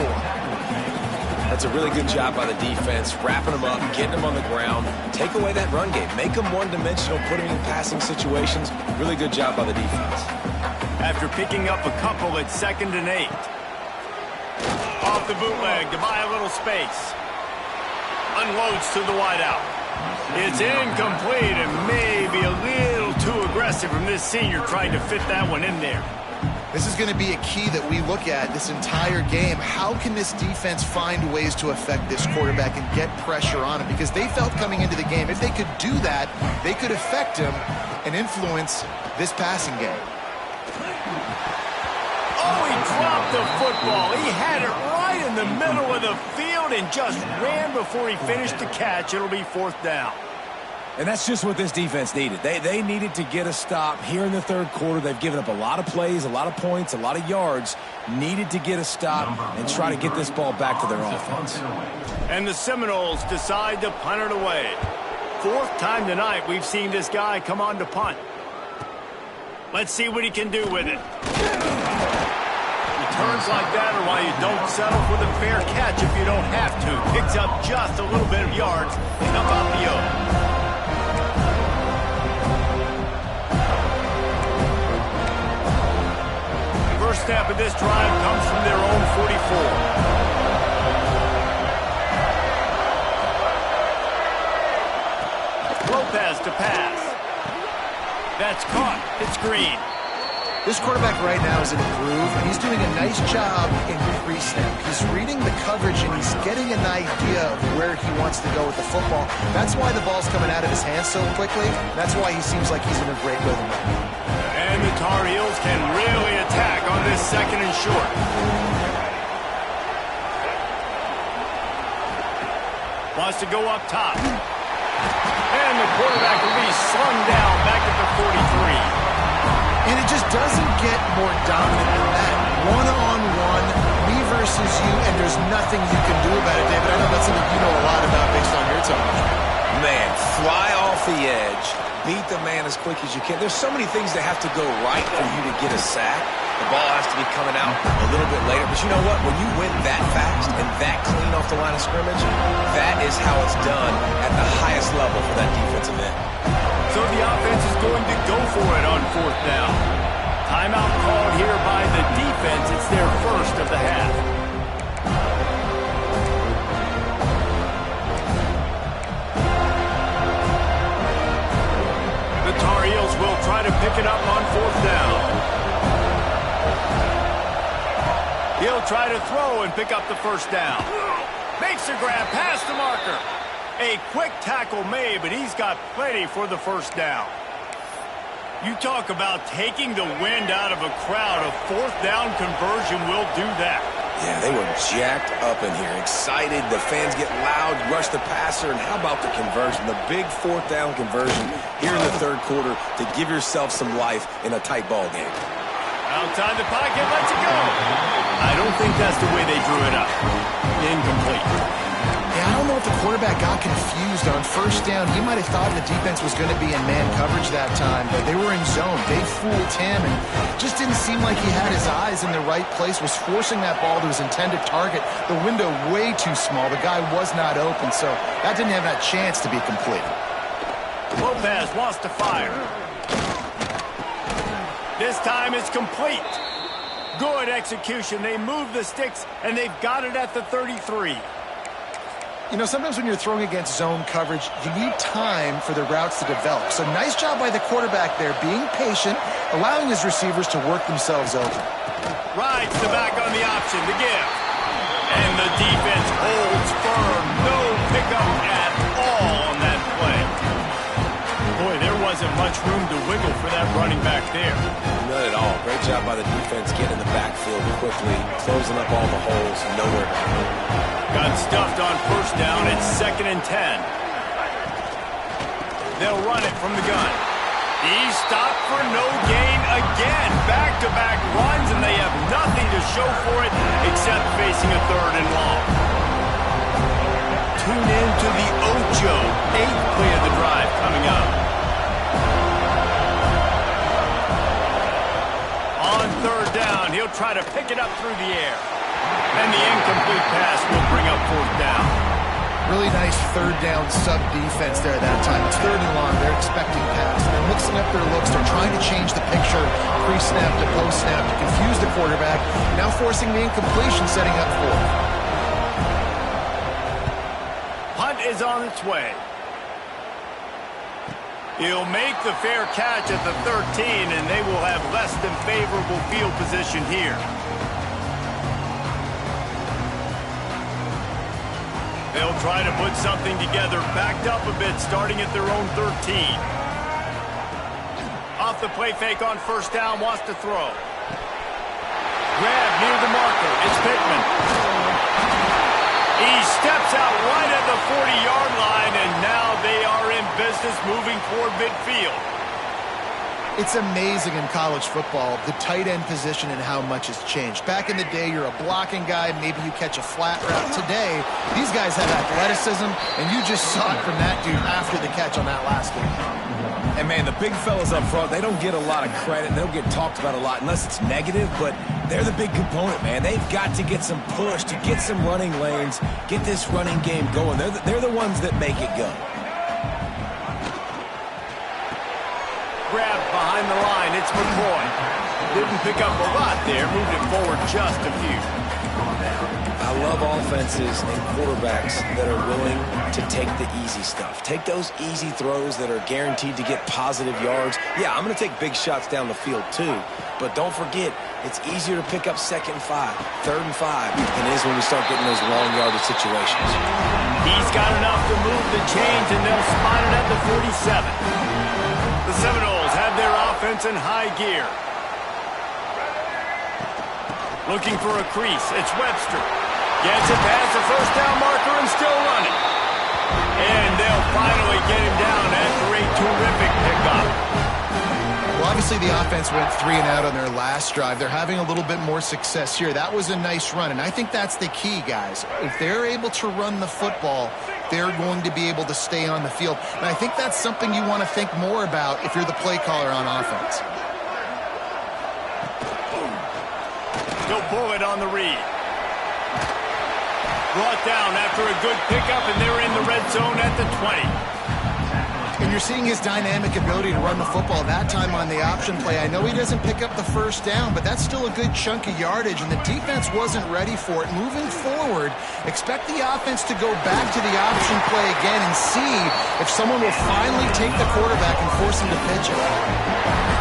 [SPEAKER 3] That's a really good job by the defense, wrapping them up, getting them on the ground. Take away that run game. Make them one-dimensional, put them in passing situations. Really good job by the defense.
[SPEAKER 1] After picking up a couple at 2nd and 8. Off the bootleg to buy a little space. Unloads to the wideout. It's incomplete and maybe a little too aggressive from this senior trying to fit that one in there.
[SPEAKER 2] This is going to be a key that we look at this entire game. How can this defense find ways to affect this quarterback and get pressure on him? Because they felt coming into the game, if they could do that, they could affect him and influence this passing game.
[SPEAKER 1] Oh, he dropped the football. He had it right in the middle of the field and just ran before he finished the catch. It'll be 4th down.
[SPEAKER 3] And that's just what this defense needed. They needed to get a stop here in the 3rd quarter. They've given up a lot of plays, a lot of points, a lot of yards. Needed to get a stop and try to get this ball back to their offense.
[SPEAKER 1] And the Seminoles decide to punt it away. 4th time tonight we've seen this guy come on to punt. Let's see what he can do with it. Returns like that are why you don't settle for the fair catch if you don't have to. Picks up just a little bit of yards. How about the O? First snap of this drive comes from their own 44. Lopez to pass. That's caught. It's Green.
[SPEAKER 2] This quarterback right now is in a groove, and he's doing a nice job in pre-snap. He's reading the coverage, and he's getting an idea of where he wants to go with the football. That's why the ball's coming out of his hands so quickly. That's why he seems like he's in a great rhythm right now.
[SPEAKER 1] And the Tar Heels can really attack on this second and short. Wants to go up top. And the quarterback will be slung down back at the 43.
[SPEAKER 2] And it just doesn't get more dominant than that. One-on-one, me versus you, and there's nothing you can do about it, David. I know that's something you know a lot about based on your television.
[SPEAKER 3] Man, fly off the edge, beat the man as quick as you can. There's so many things that have to go right for you to get a sack. The ball has to be coming out a little bit later. But you know what? When you win that fast and that clean off the line of scrimmage, that is how it's done at the highest level for that defensive end.
[SPEAKER 1] So the offense is going to go for it on fourth down. Timeout called here by the defense. It's their first of the half. The Tar Heels will try to pick it up on fourth down. He'll try to throw and pick up the first down. Makes the grab past the marker. A quick tackle made, but he's got plenty for the first down. You talk about taking the wind out of a crowd. A fourth down conversion will do that.
[SPEAKER 3] Yeah, they were jacked up in here, excited. The fans get loud, rush the passer, and how about the conversion? The big fourth down conversion here in the third quarter to give yourself some life in a tight ball game.
[SPEAKER 1] Outside the pocket, lets it go. I don't think that's the way they drew it up. Incomplete.
[SPEAKER 2] Yeah, I don't know if the quarterback got confused on first down. He might have thought the defense was going to be in man coverage that time, but they were in zone. They fooled him, and just didn't seem like he had his eyes in the right place, was forcing that ball to his intended target. The window way too small. The guy was not open, so that didn't have that chance to be complete.
[SPEAKER 1] Lopez wants to fire. This time it's complete. Good execution. They move the sticks, and they've got it at the 33.
[SPEAKER 2] You know, sometimes when you're throwing against zone coverage, you need time for the routes to develop. So nice job by the quarterback there, being patient, allowing his receivers to work themselves open.
[SPEAKER 1] Rides the back on the option to give. And the defense holds firm. No pickup at all on that play. Boy, there wasn't much room to wiggle for that running back there.
[SPEAKER 3] None at all. Great job by the defense getting in the backfield quickly, closing up all the holes, nowhere to go.
[SPEAKER 1] Got stuffed on first down. It's 2nd and 10. They'll run it from the gun. He's stopped for no gain again. Back-to-back runs, and they have nothing to show for it except facing a 3rd and long. Tune in to the Ocho. 8th play of the drive coming up. On 3rd down, he'll try to pick it up through the air. And the incomplete pass will bring up 4th down.
[SPEAKER 2] Really nice 3rd down sub-defense there that time. It's 3rd and long. They're expecting pass. They're mixing up their looks. They're trying to change the picture pre-snap to post-snap to confuse the quarterback. Now forcing the incompletion, setting up 4th.
[SPEAKER 1] Punt is on its way. He'll make the fair catch at the 13, and they will have less than favorable field position here. They'll try to put something together, backed up a bit, starting at their own 13. Off the play fake on first down, wants to throw. Grab near the marker. It's Pittman. He steps out right at the 40-yard line, and now they are in business moving toward midfield.
[SPEAKER 2] It's amazing in college football, the tight end position and how much has changed. Back in the day, you're a blocking guy, maybe you catch a flat route. Today, these guys have athleticism, and you just saw it from that dude after the catch on that last one.
[SPEAKER 3] And, man, the big fellas up front, they don't get a lot of credit. They don't get talked about a lot unless it's negative, but they're the big component, man. They've got to get some push, to get some running lanes, get this running game going. They're the ones that make it go.
[SPEAKER 1] Grab behind the line. It's McCoy. Didn't pick up a lot there. Moved it forward just a few.
[SPEAKER 3] I love offenses and quarterbacks that are willing to take the easy stuff. Take those easy throws that are guaranteed to get positive yards. Yeah, I'm going to take big shots down the field too, but don't forget, it's easier to pick up 2nd and 5, 3rd and 5 than it is when we start getting those long yardage situations.
[SPEAKER 1] He's got enough to move the chains, and they'll spot it at the 47. The Seminoles have their offense in high gear. Looking for a crease. It's Webster. Gets it past the first down marker and still running. And they'll finally get him down after a terrific pickup.
[SPEAKER 2] Well, obviously the offense went 3 and out on their last drive. They're having a little bit more success here. That was a nice run, and I think that's the key, guys. If they're able to run the football, they're going to be able to stay on the field. And I think that's something you want to think more about if you're the play caller on offense.
[SPEAKER 1] Still bullet on the read. Brought down after a good pickup, and they're in the red zone at the 20.
[SPEAKER 2] And you're seeing his dynamic ability to run the football that time on the option play. I know he doesn't pick up the first down, but that's still a good chunk of yardage, and the defense wasn't ready for it. Moving forward, expect the offense to go back to the option play again and see if someone will finally take the quarterback and force him to pitch it.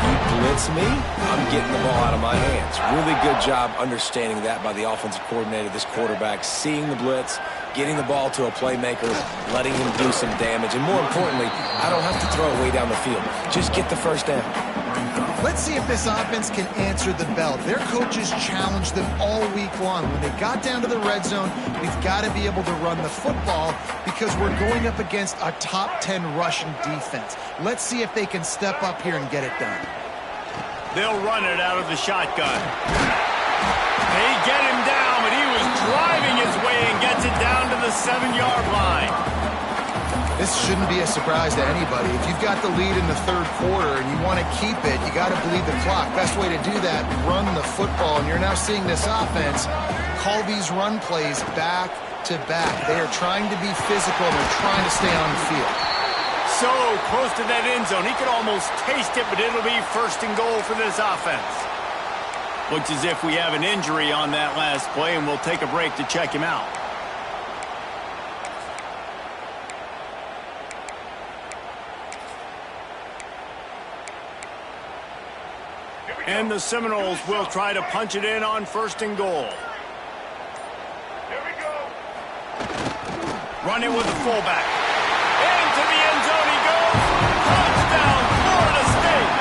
[SPEAKER 3] You blitz me, I'm getting the ball out of my hands. Really good job understanding that by the offensive coordinator, this quarterback, seeing the blitz, getting the ball to a playmaker, letting him do some damage, and more importantly, I don't have to throw it way down the field. Just get the first down.
[SPEAKER 2] Let's see if this offense can answer the bell. Their coaches challenged them all week long. When they got down to the red zone, we've got to be able to run the football because we're going up against a top 10 rushing defense. Let's see if they can step up here and get it done.
[SPEAKER 1] They'll run it out of the shotgun. They get him down, but he was driving his way and gets it down to the 7-yard line.
[SPEAKER 2] This shouldn't be a surprise to anybody. If you've got the lead in the 3rd quarter and you want to keep it, you got to bleed the clock. Best way to do that, run the football. And you're now seeing this offense call these run plays back to back. They are trying to be physical. They're trying to stay on the field.
[SPEAKER 1] So close to that end zone. He could almost taste it, but it'll be 1st and goal for this offense. Looks as if we have an injury on that last play, and we'll take a break to check him out. And the Seminoles will try to punch it in on 1st and goal.
[SPEAKER 5] Here we go.
[SPEAKER 1] Run it with the fullback. Into the end zone he goes. Touchdown, Florida State.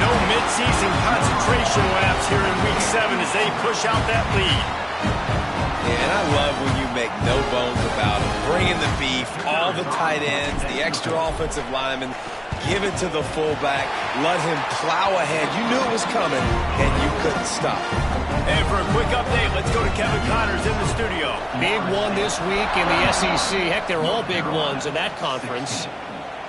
[SPEAKER 1] No midseason concentration lapse here in Week 7 as they push out that lead.
[SPEAKER 3] Yeah, and I love when you make no bones about it. Bringing the beef, all the tight ends, the extra offensive linemen. Give it to the fullback. Let him plow ahead. You knew it was coming, and you couldn't stop.
[SPEAKER 1] And for a quick update, let's go to Kevin Connors in the studio.
[SPEAKER 4] Big one this week in the SEC. Heck, they're all big ones in that conference.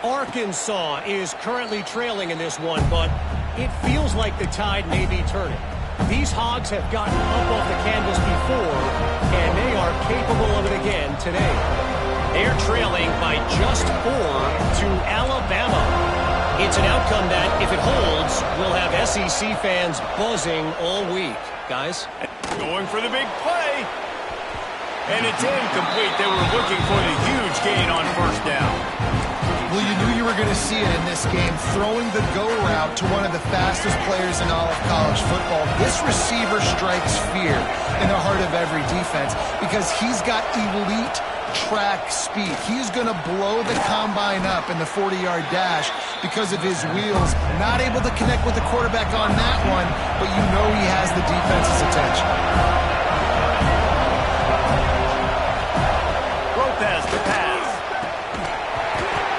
[SPEAKER 4] Arkansas is currently trailing in this one, but it feels like the tide may be turning. These Hogs have gotten up off the canvas before, and they are capable of it again today. They're trailing by just 4 to Alabama. It's an outcome that, if it holds, will have SEC fans buzzing all week. Guys?
[SPEAKER 1] Going for the big play. And it's incomplete. They were looking for the huge gain on 1st down.
[SPEAKER 2] Well, you knew you were going to see it in this game, throwing the go route to one of the fastest players in all of college football. This receiver strikes fear in the heart of every defense because he's got elite track speed. He's going to blow the combine up in the 40-yard dash because of his wheels. Not able to connect with the quarterback on that one, but you know he has the defense's attention.
[SPEAKER 1] Lopez to pass.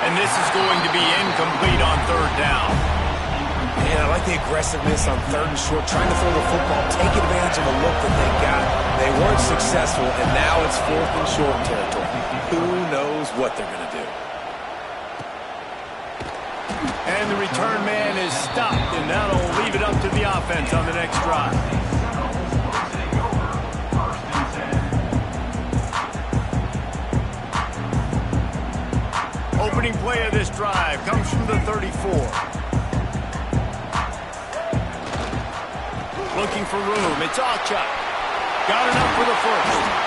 [SPEAKER 1] And this is going to be incomplete on 3rd down.
[SPEAKER 3] Man, I like the aggressiveness on 3rd and short, trying to throw the football, take advantage of a look that they got. They weren't successful, and now it's 4th and short territory. Who knows what they're going to do?
[SPEAKER 1] And the return man is stopped, and that'll leave it up to the offense on the next drive. Opening play of this drive comes from the 34. Looking for room. It's Ocha. Got enough for the first.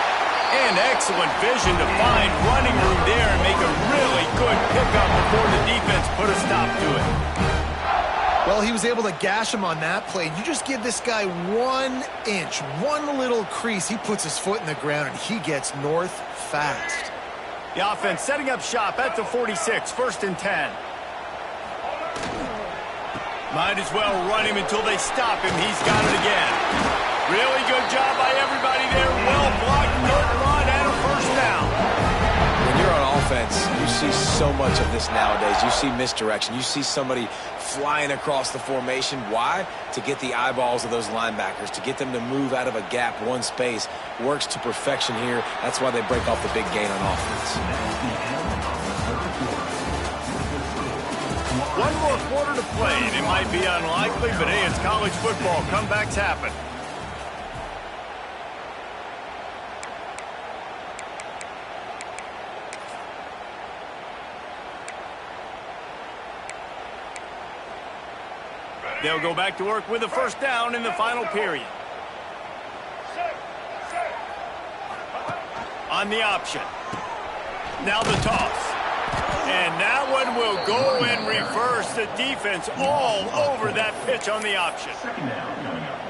[SPEAKER 1] And excellent vision to find running room there and make a really good pickup before the defense put a stop to it.
[SPEAKER 2] Well, he was able to gash him on that play. You just give this guy 1 inch, one little crease. He puts his foot in the ground, and he gets north fast.
[SPEAKER 1] The offense setting up shop at the 46, 1st and 10. Might as well run him until they stop him. He's got it again. Really good job by everybody there. Well blocked, good run, and a first down.
[SPEAKER 3] When you're on offense, you see so much of this nowadays. You see misdirection. You see somebody flying across the formation. Why? To get the eyeballs of those linebackers, to get them to move out of a gap, one space. Works to perfection here. That's why they break off the big gain on offense.
[SPEAKER 1] One more quarter to play, and it might be unlikely, but hey, it's college football. Comebacks happen. They'll go back to work with a first down in the final period. On the option. Now the toss. And that one will go in reverse. The defense all over that pitch on the option.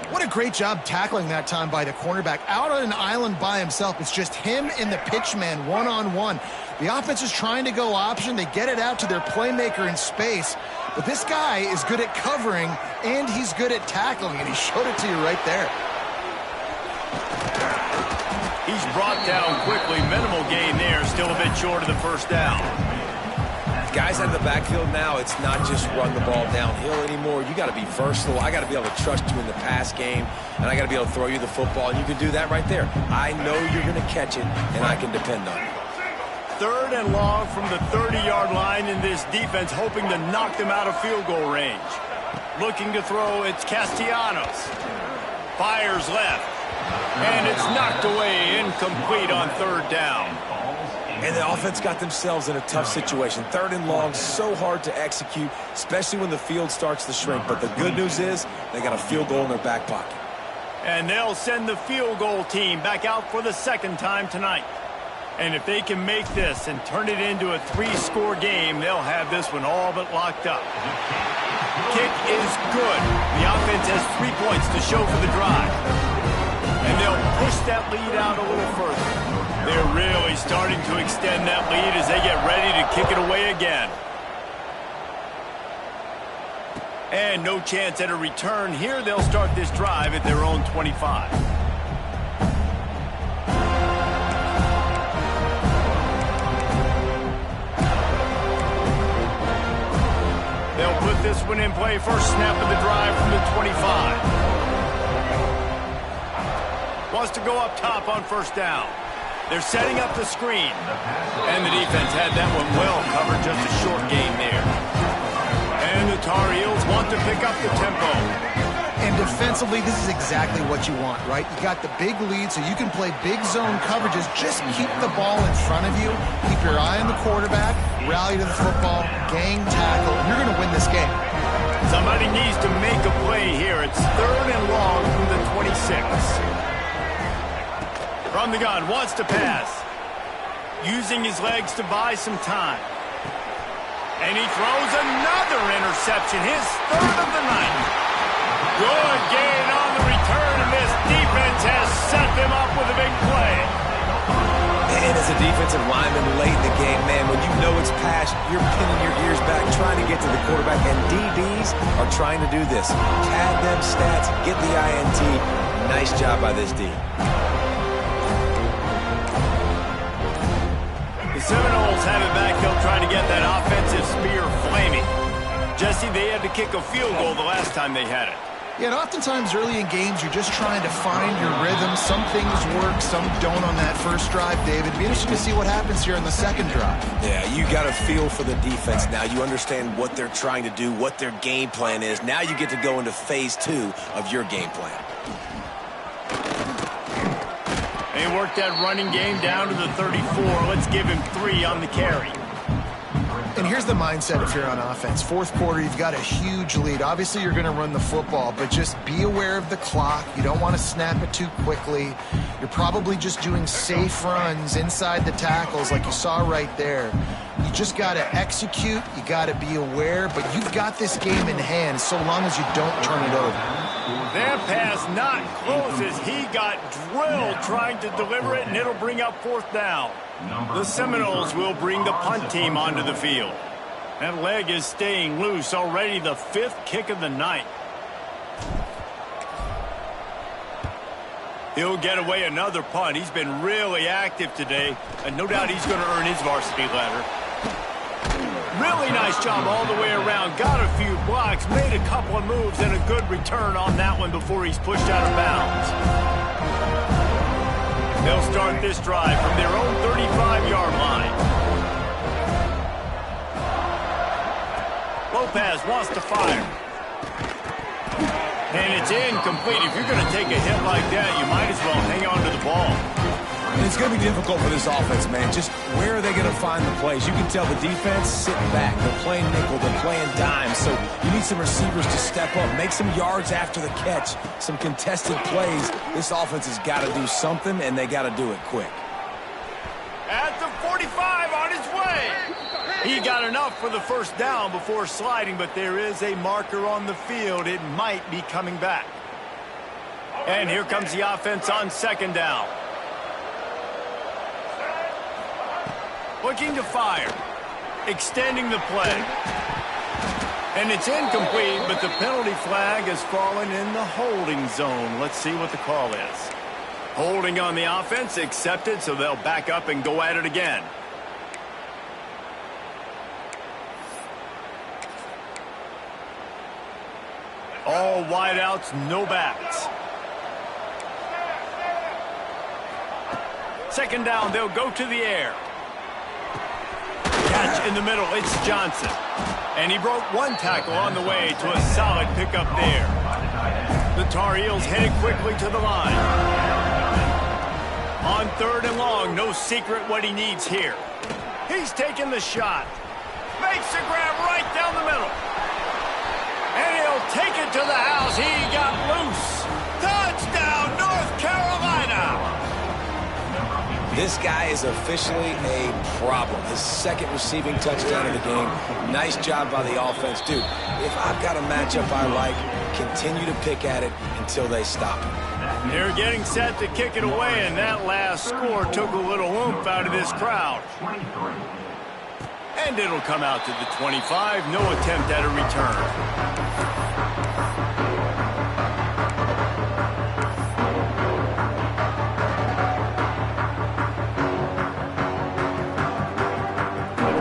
[SPEAKER 2] What a great job tackling that time by the cornerback. Out on an island by himself. It's just him and the pitch man one-on-one. The offense is trying to go option. They get it out to their playmaker in space. But this guy is good at covering, and he's good at tackling, and he showed it to you right there.
[SPEAKER 1] He's brought down quickly. Minimal gain there. Still a bit short of the first down.
[SPEAKER 3] Guys out of the backfield now, it's not just run the ball downhill anymore. You got to be versatile. I got to be able to trust you in the pass game, and I got to be able to throw you the football, and you can do that right there. I know you're going to catch it, and I can depend on it.
[SPEAKER 1] 3rd and long from the 30-yard line, in this defense hoping to knock them out of field goal range. Looking to throw, it's Castellanos. Fires left. And it's knocked away, incomplete on 3rd down.
[SPEAKER 3] And the offense got themselves in a tough situation. 3rd and long, so hard to execute, especially when the field starts to shrink. But the good news is they got a field goal in their back pocket.
[SPEAKER 1] And they'll send the field goal team back out for the 2nd time tonight. And if they can make this and turn it into a 3-score game, they'll have this one all but locked up. Kick is good. The offense has 3 points to show for the drive. And they'll push that lead out a little further. They're really starting to extend that lead as they get ready to kick it away again. And no chance at a return here. They'll start this drive at their own 25. They'll put this one in play. First snap of the drive from the 25. Wants to go up top on first down. They're setting up the screen. And the defense had that one well covered. Just a short gain there. And the Tar Heels want to pick up the tempo.
[SPEAKER 2] And defensively, this is exactly what you want, right? You got the big lead, so you can play big zone coverages. Just keep the ball in front of you. Keep your eye on the quarterback. Rally to the football. Gang tackle. You're going to win this game.
[SPEAKER 1] Somebody needs to make a play here. It's 3rd and long from the 26. From the gun, wants to pass. Using his legs to buy some time. And he throws another interception. His 3rd of the night. Good gain on the return, and this defense has set them up with a big play.
[SPEAKER 3] And as a defensive lineman late in the game, man, when you know it's past, you're pinning your ears back, trying to get to the quarterback, and DBs are trying to do this. Pad them stats, get the INT. Nice job by this D.
[SPEAKER 1] The Seminoles have it back. They'll try to get that offensive spear flaming. Jesse, they had to kick a field goal the last time they had it.
[SPEAKER 2] Yeah, and oftentimes early in games, you're just trying to find your rhythm. Some things work, some don't on that first drive, David. It'd be interesting to see what happens here in the second drive.
[SPEAKER 3] Yeah, you got to feel for the defense now. You understand what they're trying to do, what their game plan is. Now you get to go into phase 2 of your game plan.
[SPEAKER 1] They worked that running game down to the 34. Let's give him 3 on the carry.
[SPEAKER 2] And here's the mindset if you're on offense. Fourth quarter, you've got a huge lead. Obviously, you're going to run the football, but just be aware of the clock. You don't want to snap it too quickly. You're probably just doing safe runs inside the tackles like you saw right there. You just got to execute. You got to be aware, but you've got this game in hand so long as you don't turn it over.
[SPEAKER 1] That pass not close as he got drilled trying to deliver it, and it'll bring up 4th down. The Seminoles will bring the punt team onto the field. That leg is staying loose, already the 5th kick of the night. He'll get away another punt. He's been really active today, and no doubt he's going to earn his varsity letter. Really nice job all the way around. Got a few blocks, made a couple of moves, and a good return on that one before he's pushed out of bounds. They'll start this drive from their own 35-yard line. Lopez wants to fire. And it's incomplete. If you're going to take a hit like that, you might as well hang on to the ball.
[SPEAKER 3] And it's going to be difficult for this offense, man. Just where are they going to find the plays? You can tell the defense sitting back. They're playing nickel. They're playing dime. So you need some receivers to step up, make some yards after the catch, some contested plays. This offense has got to do something, and they got to do it quick.
[SPEAKER 1] At the 45 on his way. He got enough for the first down before sliding, but there is a marker on the field. It might be coming back. And here comes the offense on 2nd down. Looking to fire. Extending the play. And it's incomplete, but the penalty flag has fallen in the holding zone. Let's see what the call is. Holding on the offense, accepted, so they'll back up and go at it again. All wideouts, no backs. 2nd down, they'll go to the air. Catch in the middle, it's Johnson. And he broke 1 tackle on the way to a solid pickup there. The Tar Heels headed quickly to the line. On 3rd and long, no secret what he needs here. He's taking the shot. Makes the grab right down the middle. And he'll take it to the house. He got loose. Touchdown, North Carolina!
[SPEAKER 3] This guy is officially a problem. His 2nd receiving touchdown of the game. Nice job by the offense. Dude, if I've got a matchup I like, continue to pick at it until they stop it.
[SPEAKER 1] They're getting set to kick it away, and that last score took a little oomph out of this crowd. And it'll come out to the 25. No attempt at a return.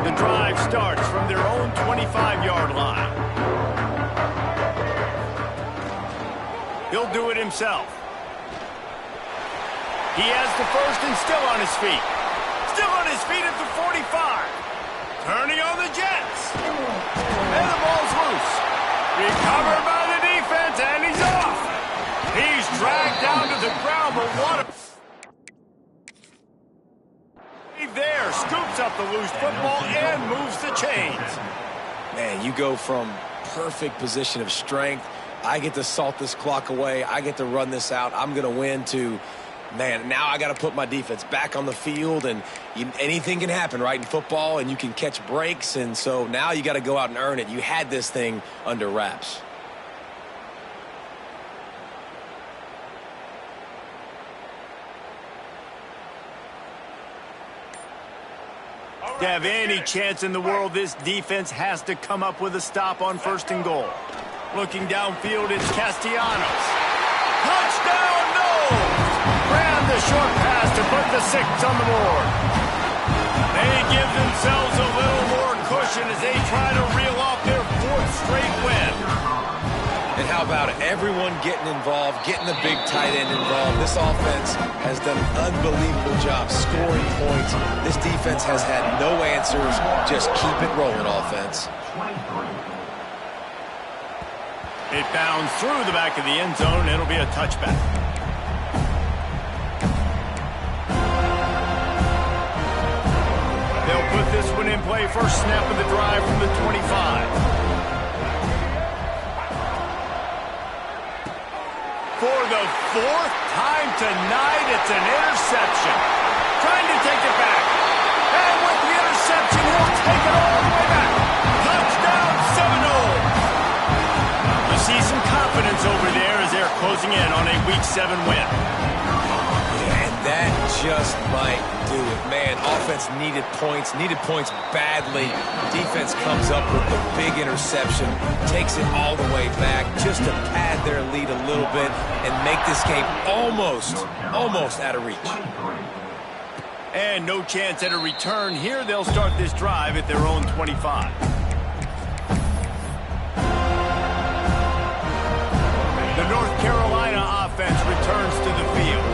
[SPEAKER 1] The drive starts from their own 25-yard line. He'll do it himself. He has the first and still on his feet. Still on his feet at the 45. Turning on the Jets. And the ball's loose. Recovered by the defense, and he's off. He's dragged down to the ground, but what a... There, scoops up the loose football and moves the chains.
[SPEAKER 3] Man, you go from perfect position of strength. I get to salt this clock away. I get to run this out. I'm going to win to... Man, now I got to put my defense back on the field, and anything can happen, right, in football, and you can catch breaks, and so now you got to go out and earn it. You had this thing under wraps.
[SPEAKER 1] To have any chance in the world, this defense has to come up with a stop on 1st and goal. Looking downfield, it's Castellanos. Touchdown, no! Ran the short pass to put the 6 on the board. They give themselves a little more cushion as they try to reel off their 4th straight win.
[SPEAKER 3] And How about it? Everyone getting involved, getting the big tight end involved. This offense has done an unbelievable job scoring points. This defense has had no answers. Just keep it rolling, offense.
[SPEAKER 1] It bounds through the back of the end zone. It'll be a touchback. They'll put this one in play. First snap of the drive from the 25. For the fourth time tonight, it's an interception. Trying to take it back. And with the interception, he'll take it all the way back. Touchdown, Seminole. You see some confidence over there as they're closing in on a Week 7 win.
[SPEAKER 3] And that just might do it. Man, offense needed points badly. Defense comes up with the big interception, takes it all the way back just to pad their lead a little bit and make this game almost out of reach.
[SPEAKER 1] And no chance at a return here. They'll start this drive at their own 25. The North Carolina offense returns to the field.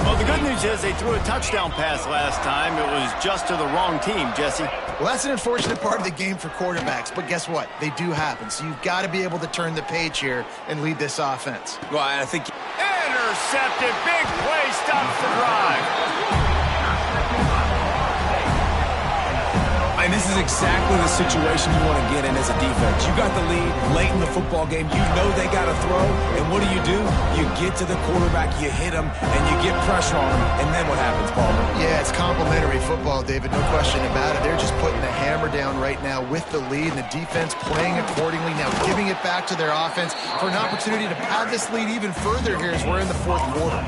[SPEAKER 1] Well, the good news is they threw a touchdown pass last time. It was just to the wrong team, Jesse.
[SPEAKER 2] Well, that's an unfortunate part of the game for quarterbacks, but guess what? They do happen, so you've got to be able to turn the page here and lead this offense.
[SPEAKER 3] Well, I think...
[SPEAKER 1] Intercepted. Big play stops the drive.
[SPEAKER 3] And this is exactly the situation you want to get in as a defense. You got the lead late in the football game. You know they got to throw. And what do? You get to the quarterback, you hit him, and you get pressure on him. And then what happens, Palmer?
[SPEAKER 2] Yeah, it's complimentary football, David. No question about it. They're just putting the hammer down right now with the lead, and the defense playing accordingly. Now giving it back to their offense for an opportunity to pad this lead even further here as we're in the fourth quarter.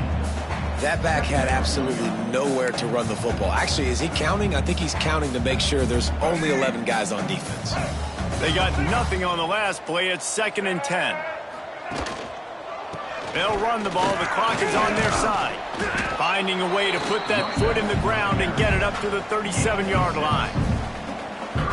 [SPEAKER 3] That back had absolutely nowhere to run the football. Actually, is he counting? I think he's counting to make sure there's only 11 guys on defense.
[SPEAKER 1] They got nothing on the last play. It's 2nd and 10. They'll run the ball. The clock is on their side. Finding a way to put that foot in the ground and get it up to the 37-yard line.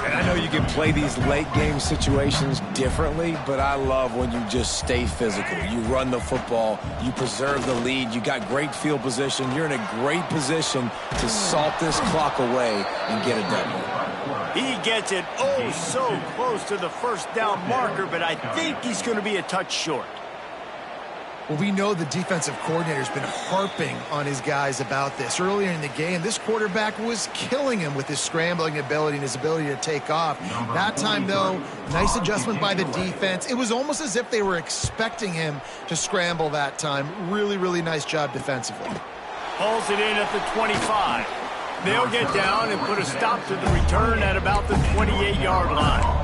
[SPEAKER 3] And I know you can play these late-game situations differently, but I love when you just stay physical. You run the football. You preserve the lead. You got great field position. You're in a great position to salt this clock away and get a W.
[SPEAKER 1] He gets it so close to the first down marker, but I think he's going to be a touch short.
[SPEAKER 2] Well, we know the defensive coordinator's been harping on his guys about this. Earlier in the game, this quarterback was killing him with his scrambling ability and his ability to take off. That time, though, nice adjustment by the defense. It was almost as if they were expecting him to scramble that time. Really, really nice job defensively.
[SPEAKER 1] Pulls it in at the 25. They'll get down and put a stop to the return at about the 28-yard line.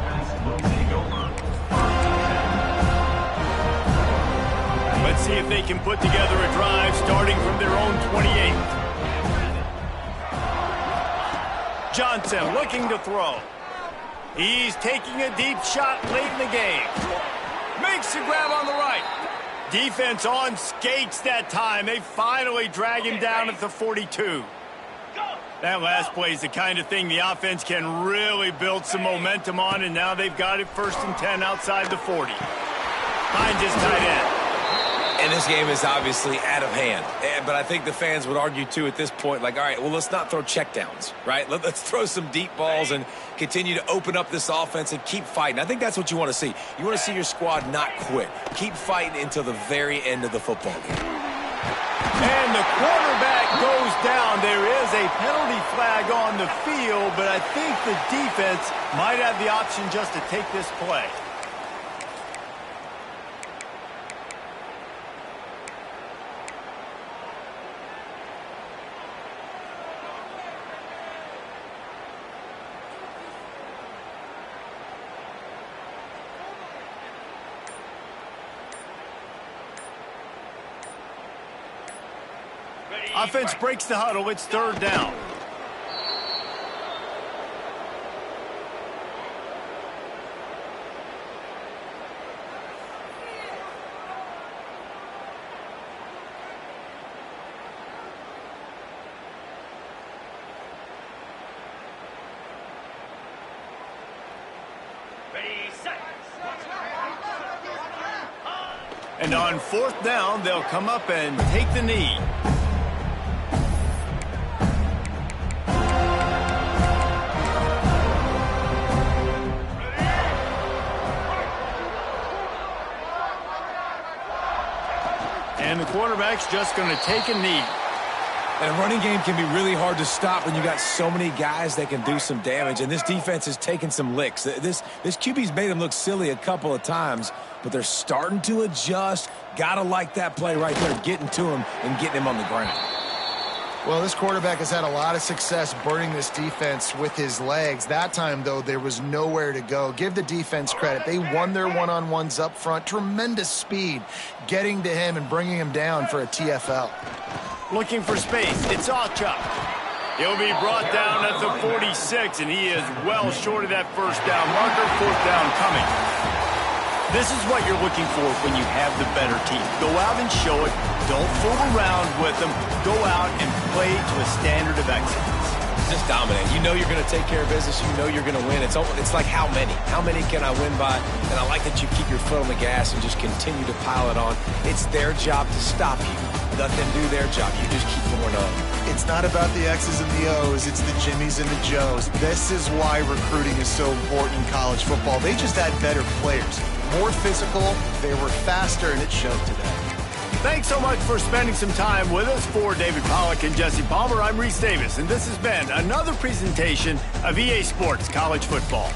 [SPEAKER 1] Let's see if they can put together a drive starting from their own 28. Johnson looking to throw. He's taking a deep shot late in the game. Makes the grab on the right. Defense on skates that time. They finally drag him down at the 42. That last play is the kind of thing the offense can really build some momentum on, and now they've got it 1st and 10 outside the 40. Finds his tight end.
[SPEAKER 3] And this game is obviously out of hand. But I think the fans would argue, too, at this point, like, all right, well, let's not throw checkdowns, right? Let's throw some deep balls and continue to open up this offense and keep fighting. I think that's what you want to see. You want to see your squad not quit. Keep fighting until the very end of the football game.
[SPEAKER 1] And the quarterback goes down. There is a penalty flag on the field, but I think the defense might have the option just to take this play. Offense breaks the huddle. It's 3rd down. And on 4th down, they'll come up and take the knee. And the quarterback's just going to take a knee.
[SPEAKER 3] And a running game can be really hard to stop when you got so many guys that can do some damage. And this defense is taking some licks. This QB's made them look silly a couple of times, but they're starting to adjust. Gotta like that play right there, getting to him and getting him on the ground.
[SPEAKER 2] Well, this quarterback has had a lot of success burning this defense with his legs. That time, though, there was nowhere to go. Give the defense credit. They won their one-on-ones up front. Tremendous speed getting to him and bringing him down for a TFL.
[SPEAKER 1] Looking for space. It's Achuk. He'll be brought down at the 46, and he is well short of that first down marker. 4th down coming. This is what you're looking for when you have the better team. Go out and show it. Don't fool around with them. Go out and play to a standard of excellence.
[SPEAKER 3] Just dominate. You know you're going to take care of business. You know you're going to win. It's like how many? How many can I win by? And I like that you keep your foot on the gas and just continue to pile it on. It's their job to stop you. Let them do their job. You just keep going on.
[SPEAKER 2] It's not about the X's and the O's. It's the Jimmies and the Joes. This is why recruiting is so important in college football. They just had better players. More physical, they were faster, and it showed today.
[SPEAKER 1] Thanks so much for spending some time with us. For David Pollack and Jesse Palmer, I'm Reese Davis, and this has been another presentation of EA Sports College Football.